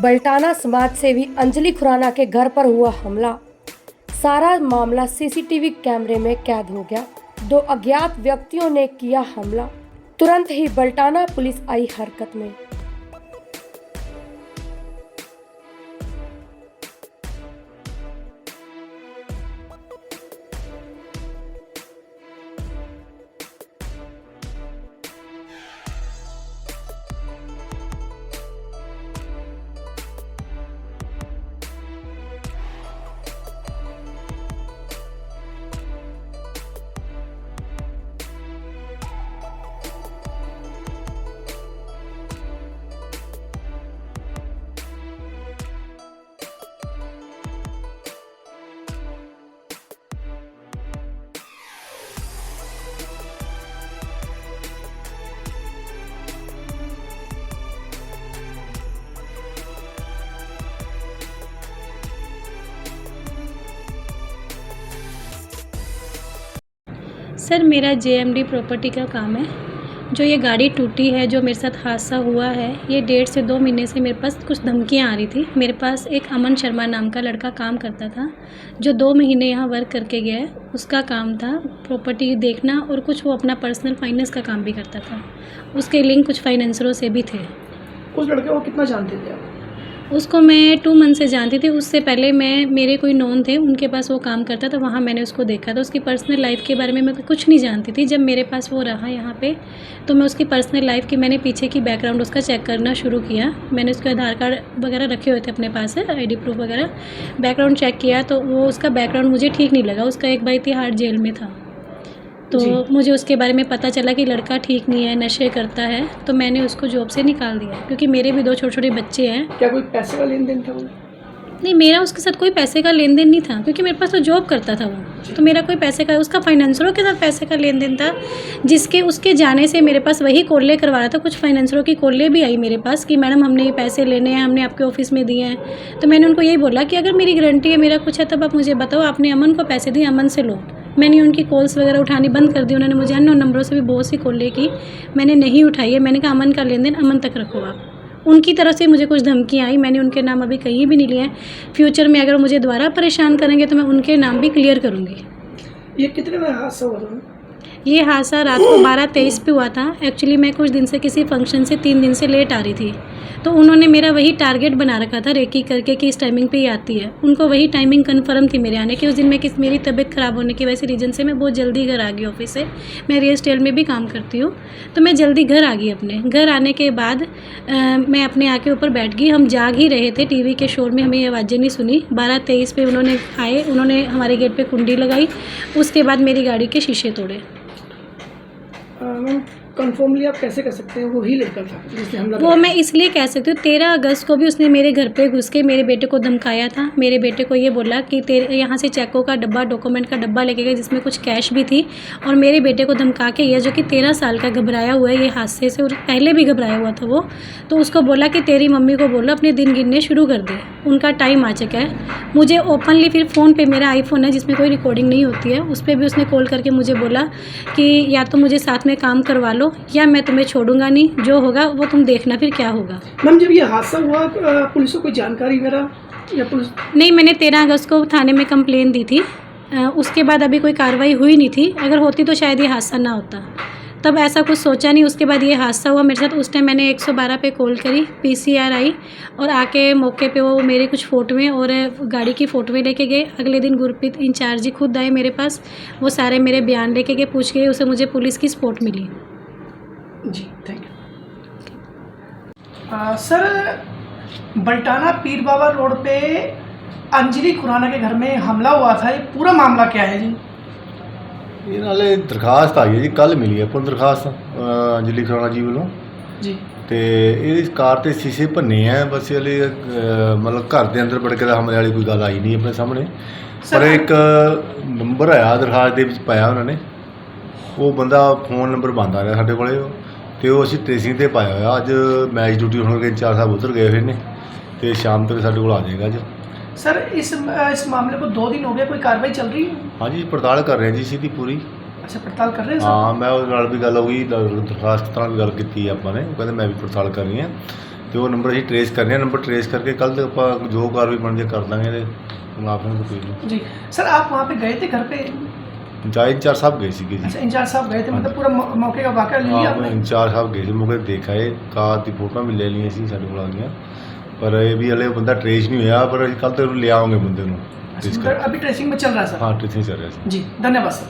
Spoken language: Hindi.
बल्टाना समाज सेवी अंजलि खुराना के घर पर हुआ हमला। सारा मामला सीसीटीवी कैमरे में कैद हो गया। दो अज्ञात व्यक्तियों ने किया हमला। तुरंत ही बल्टाना पुलिस आई हरकत में। सर मेरा JMD प्रॉपर्टी का काम है। जो ये गाड़ी टूटी है, जो मेरे साथ हादसा हुआ है, ये 1.5 से 2 महीने से मेरे पास कुछ धमकियाँ आ रही थी। मेरे पास एक अमन शर्मा नाम का लड़का काम करता था, जो 2 महीने यहाँ वर्क करके गया है। उसका काम था प्रॉपर्टी देखना और कुछ वो अपना पर्सनल फाइनेंस का काम भी करता था। उसके लिंक कुछ फाइनेंसरों से भी थे। उस लड़के को कितना जानते थे आप? उसको मैं 2 मंथ से जानती थी। उससे पहले मेरे कोई नोन थे, उनके पास वो काम करता था, वहाँ मैंने उसको देखा था। उसकी पर्सनल लाइफ के बारे में मैं कुछ नहीं जानती थी। जब मेरे पास वो रहा यहाँ पे, तो मैं उसकी पर्सनल लाइफ की मैंने पीछे की बैकग्राउंड उसका चेक करना शुरू किया। मैंने उसके आधार कार्ड वगैरह रखे हुए थे अपने पास है, ID प्रूफ वगैरह। बैकग्राउंड चेक किया तो वो उसका बैकग्राउंड मुझे ठीक नहीं लगा। उसका एक भाई तिहाड़ जेल में था, तो मुझे उसके बारे में पता चला कि लड़का ठीक नहीं है, नशे करता है। तो मैंने उसको जॉब से निकाल दिया, क्योंकि मेरे भी 2 छोटे-छोटे बच्चे हैं। क्या कोई पैसे का लेन देन था वो? नहीं, मेरा उसके साथ कोई पैसे का लेन देन नहीं था, क्योंकि मेरे पास तो जॉब करता था वो। तो मेरा कोई पैसे का, उसका फाइनेंसरों के साथ पैसे का लेन देन था, जिसके उसके जाने से मेरे पास वही कॉलें करवा रहा था। कुछ फाइनेंसरों की कॉलें भी आई मेरे पास कि मैडम हमने ये पैसे लेने हैं, हमने आपके ऑफिस में दिए हैं। तो मैंने उनको यही बोला कि अगर मेरी गारंटी है, मेरा कुछ है, तब आप मुझे बताओ। आपने अमन को पैसे दिए, अमन से लो। मैंने उनकी कॉल्स वगैरह उठानी बंद कर दी। उन्होंने मुझे अन्य नंबरों से भी बहुत सी कॉलें की, मैंने नहीं उठाई है। मैंने कहा अमन का लेन देन अमन तक रखो आप। उनकी तरफ से मुझे कुछ धमकियाँ आई, मैंने उनके नाम अभी कहीं भी नहीं लिए हैं। फ्यूचर में अगर मुझे दोबारा परेशान करेंगे तो मैं उनके नाम भी क्लियर करूँगी। ये कितने बजे हादसा हुआ था? ये हादसा रात को 12:23 पे हुआ था। एक्चुअली मैं कुछ दिन से किसी फंक्शन से 3 दिन से लेट आ रही थी, तो उन्होंने मेरा वही टारगेट बना रखा था रेकी करके कि इस टाइमिंग पे ही आती है। उनको वही टाइमिंग कंफर्म थी मेरे आने की। उस दिन मैं मेरी तबीयत ख़राब होने की वजह से रीज़न से मैं बहुत जल्दी घर आ गई ऑफिस से। मैं रियल एस्टेट में भी काम करती हूँ, तो मैं जल्दी घर आ गई। अपने घर आने के बाद मैं अपने आके ऊपर बैठ गई। हम जाग ही रहे थे, टीवी के शोर में हमें ये आवाज़ें नहीं सुनी। 12:23 पे उन्होंने आए, उन्होंने हमारे गेट पे कुंडी लगाई। उसके बाद मेरी गाड़ी के शीशे तोड़े। मैम कन्फर्मली आप कैसे कर सकते हैं वो ही लड़का था जिसने हमला वो मैं इसलिए कह सकती हूँ, 13 अगस्त को भी उसने मेरे घर पे घुस के मेरे बेटे को धमकाया था। मेरे बेटे को ये बोला कि तेरे यहाँ से चेकों का डब्बा, डॉक्यूमेंट का डब्बा लेके गए, जिसमें कुछ कैश भी थी। और मेरे बेटे को धमका के, ये जो कि 13 साल का घबराया हुआ है ये हादसे से, और पहले भी घबराया हुआ था वो, तो उसको बोला कि तेरी मम्मी को बोलो अपने दिन गिनने शुरू कर दे, उनका टाइम आ चुका है। मुझे ओपनली फिर फ़ोन पे, मेरा आईफोन है जिसमें कोई रिकॉर्डिंग नहीं होती है, उस पर भी उसने कॉल करके मुझे बोला कि या तो मुझे साथ में काम करवा लो या मैं तुम्हें छोड़ूंगा नहीं, जो होगा वो तुम देखना फिर क्या होगा। मैम जब ये हादसा हुआ पुलिस को कोई जानकारी वगैरह या पुलिस? नहीं, मैंने 13 अगस्त को थाने में कंप्लेन दी थी। उसके बाद अभी कोई कार्रवाई हुई नहीं थी। अगर होती तो शायद ये हादसा ना होता, तब ऐसा कुछ सोचा नहीं। उसके बाद ये हादसा हुआ मेरे साथ। उस टाइम मैंने 112 पे कॉल करी, PCR आई और आके मौके पे वो मेरे कुछ फ़ोटोएँ और गाड़ी की फ़ोटोएँ लेके गए। अगले दिन गुरप्रीत इंचार्ज जी खुद आए मेरे पास, वो सारे मेरे बयान लेके गए, पूछ के उसे मुझे पुलिस की सपोर्ट मिली। जी thank you. Sir Baltana Pir Baba road पे अंजलि खुराना के घर में हमला हुआ था, ये पूरा मामला क्या है जी? ਇਹ ਨਾਲੇ ਦਰਖਾਸਤ ਆਈ ਹੈ ਜੀ, ਕੱਲ ਮਿਲੀ ਹੈ ਪੁਲਿਸ ਦਰਖਾਸਤ ਅੰਜਲੀ ਖੁਰਾਨਾ ਜੀ ਵੱਲੋਂ ਜੀ। ਤੇ ਇਹਦੀ ਕਾਰ ਤੇ ਸ਼ੀਸ਼ੇ ਭੰਨੇ ਆ। ਬਸ ਹਲੇ ਮਤਲਬ ਘਰ ਦੇ ਅੰਦਰ ਵੜ ਕੇ ਦਾ ਹਮਲੇ ਵਾਲੀ ਕੋਈ ਗੱਲ ਆਈ ਨਹੀਂ ਆਪਣੇ ਸਾਹਮਣੇ, ਪਰ ਇੱਕ ਨੰਬਰ ਆਇਆ ਦਰਖਾਸਤ ਦੇ ਵਿੱਚ ਪਾਇਆ ਉਹਨਾਂ ਨੇ। ਉਹ ਬੰਦਾ ਫੋਨ ਨੰਬਰ ਬੰਦ ਆ ਰਿਹਾ ਸਾਡੇ ਕੋਲੇ, ਤੇ ਉਹ ਅਸੀਂ ਟ੍ਰੇਸਿੰਗ ਤੇ ਪਾਇਆ ਹੋਇਆ। ਅੱਜ ਮੈਚ ਡਿਊਟੀ ਹੋਣ ਕੇ 4 ਸਾਹਿਬ ਉਧਰ ਗਏ ਹੋਏ ਨੇ, ਤੇ ਸ਼ਾਮ ਤੱਕ ਸਾਡੇ ਕੋਲ ਆ ਜਾਏਗਾ ਅੱਜ। सर इस मामले को 2 दिन हो गए, कोई कार्रवाई चल रही है? हाँ जी, पड़ताल कर रहे हैं जी इसकी पूरी। अच्छा पड़ताल कर रहे हैं सर? हाँ, मैं ਉਹਦੇ ਨਾਲ ਵੀ ਗੱਲ ਹੋ ਗਈ, ਦਰਖਾਸਤ ਨਾਲ ਵੀ ਗੱਲ ਕੀਤੀ ਆਪਾਂ ਨੇ। ਉਹ ਕਹਿੰਦੇ ਮੈਂ ਵੀ ਪੜਤਾਲ ਕਰਨੀ ਹੈ ਤੇ ਉਹ ਨੰਬਰ ਅਸੀਂ ਟਰੇਸ ਕਰਨੇ ਆ, ਨੰਬਰ ਟਰੇਸ ਕਰਕੇ ਕੱਲ ਤੱਕ ਆਪਾਂ ਜੋ ਕਾਰਵਾਈ ਬਣ ਜੇ ਕਰ ਦਾਂਗੇ ਤੇ ਮਾਫੀ ਨੂੰ ਕੋਈ ਨਹੀਂ। जी सर, आप वहाँ पे गए थे घर पे? ਇੰਚਾਰਜ ਚਾਰ ਸਾਹਿਬ ਗਏ ਸੀਗੇ ਜੀ। अच्छा, इंचार्ज साहब गए थे, मतलब पूरा मौके का वाक़या ले लिया ਹਾਂ आपने? ਇੰਚਾਰਜ ਸਾਹਿਬ ਗਏ ਸੀ, ਮੌਕੇ ਤੇ ਦੇਖਿਆ ਇਹ ਕਾਰ ਦੀ ਫੋਟੋਆਂ ਵੀ ਲੈ ਲਈਆਂ ਸੀ ਸਾਡੇ ਕੋਲ ਆ ਗਈਆਂ, ਪਰ ਇਹ ਵੀ ਹਲੇ ਬੰਦਾ ਟਰੇਸ ਨਹੀਂ ਹੋਇਆ, ਪਰ ਅਸੀਂ ਕੱਲ ਤੱਕ ਲੈ ਆਵਾਂਗੇ ਬੰਦੇ ਨੂੰ। अच्छा, मतलब अभी ट्रेसिंग में चल रहा है सर? ਹਾਂ ਟਰੇਸਿੰਗ ਚੱਲ ਰਿਹਾ ਸੀ। जी, धन्यवाद सर।